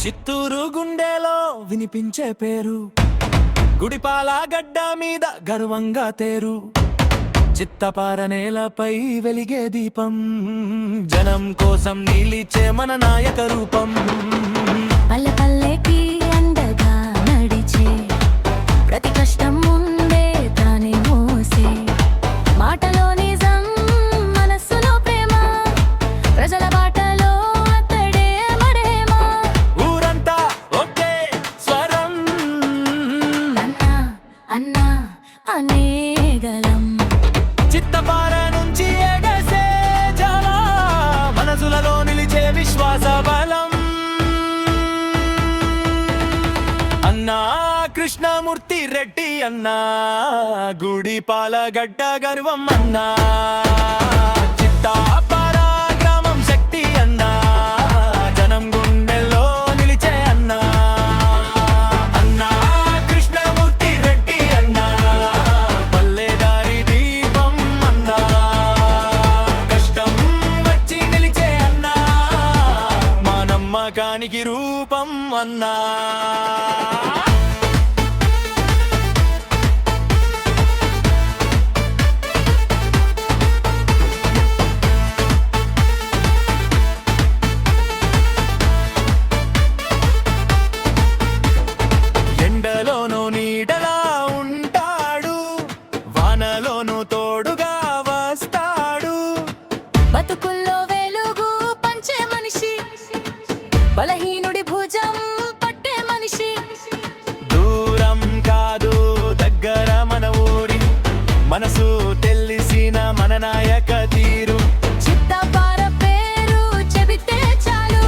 చిత్తూరు గుండెలో వినిపించే పేరు, గుడిపాల గడ్డ మీద గర్వంగా తేరు, చిత్తపార నేలపై వెలిగే దీపం, జనం కోసం నిలిచే మన నాయక రూపం. పల్లె పల్లెకి అండగా నడిచే, ప్రతి కష్టం ముందే తానే మోసే, మాటలో నిజం మనస్సులో ప్రేమ, ప్రజల బాటలో అతడే మరేమా. ఊరంతా ఒకే స్వరం, అన్నా అన్నా అనేగలం, చిత్తపార నుంచి ఎగసే జల, మనసులలో నిలిచే విశ్వాస బలం. అన్నా కృష్ణమూర్తి రెడ్డి అన్నా, గుడిపాల గడ్డ గర్వం అన్నా, చిత్తపార గ్రామం శక్తి అన్నా, జనం గుండెల్లో నిలిచే అన్నా. అన్నా కృష్ణమూర్తి రెడ్డి అన్నా, పల్లెదారి దీపం అన్నా, కష్టం వచ్చి నిలిచే అన్నా, మా నమ్మకానికి రూపం అన్నా. ఎండలోనూ నీడలా ఉంటాడు, వానలోనూ తోడుగా వస్తాడు, బతుకుల్లో వెలుగు పంచే మనిషి, బలహీనుడి భుజం పట్టే మనిషి. దూరం కాదు దగ్గర మన ఊరి, మనసు తెలిసిన మన నాయక తీరు. చిత్తపార పేరు చెబితే చాలు,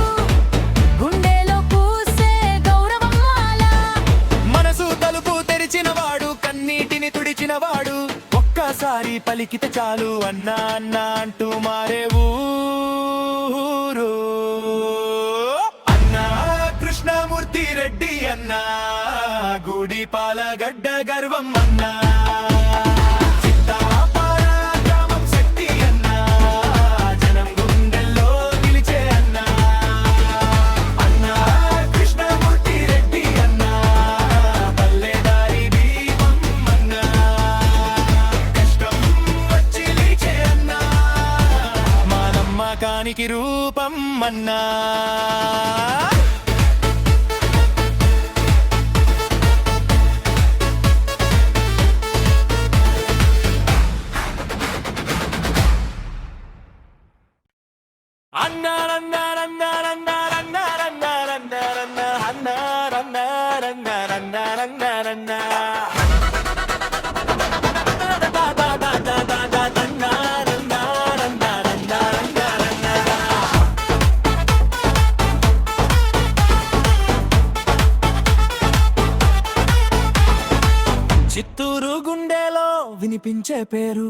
గుండెలో పూసే గౌరవం మాలా. మనసు తలుపు తెరిచినవాడు, కన్నీటిని తుడిచినవాడు, ఒక్కసారి పలికితే చాలు అన్నా అన్నా అంటూ మారే ఊరు. అన్నా కృష్ణమూర్తి రెడ్డి అన్నా, గుడిపాల గడ్డ గర్వం అన్నా, చిత్తపార గ్రామం శక్తి అన్నా, జనం గుండెల్లో నిలిచే అన్నా. అన్నా కృష్ణమూర్తి రెడ్డి అన్నా, పల్లెదారి దీపం అన్నా, కష్టం వచ్చి నిలిచే అన్నా, మా నమ్మకానికి రూపం అన్నా. చిత్తూరు గుండెలో వినిపించే పేరు,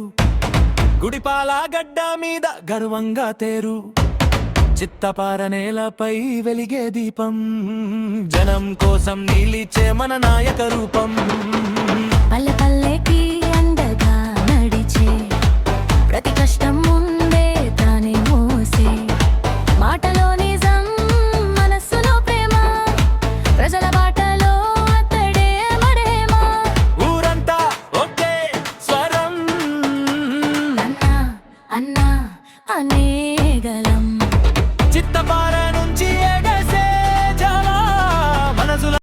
గుడిపాల గడ్డ మీద గర్వంగా తేరు, చిత్తపార నేలపై వెలిగే దీపం, జనం కోసం నిలిచే మన నాయక రూపం. పల్లె పల్లెకి అండగా నడిచే, ప్రతి కష్టం ముందే తానే మోసే, మాటలో నిజం మనస్సులో ప్రేమ, ప్రజల బాటలో అతడే మరేమా. ఊరంతా ఒకే స్వరం, అన్నా అన్నా అనేగలం, చిత్తపార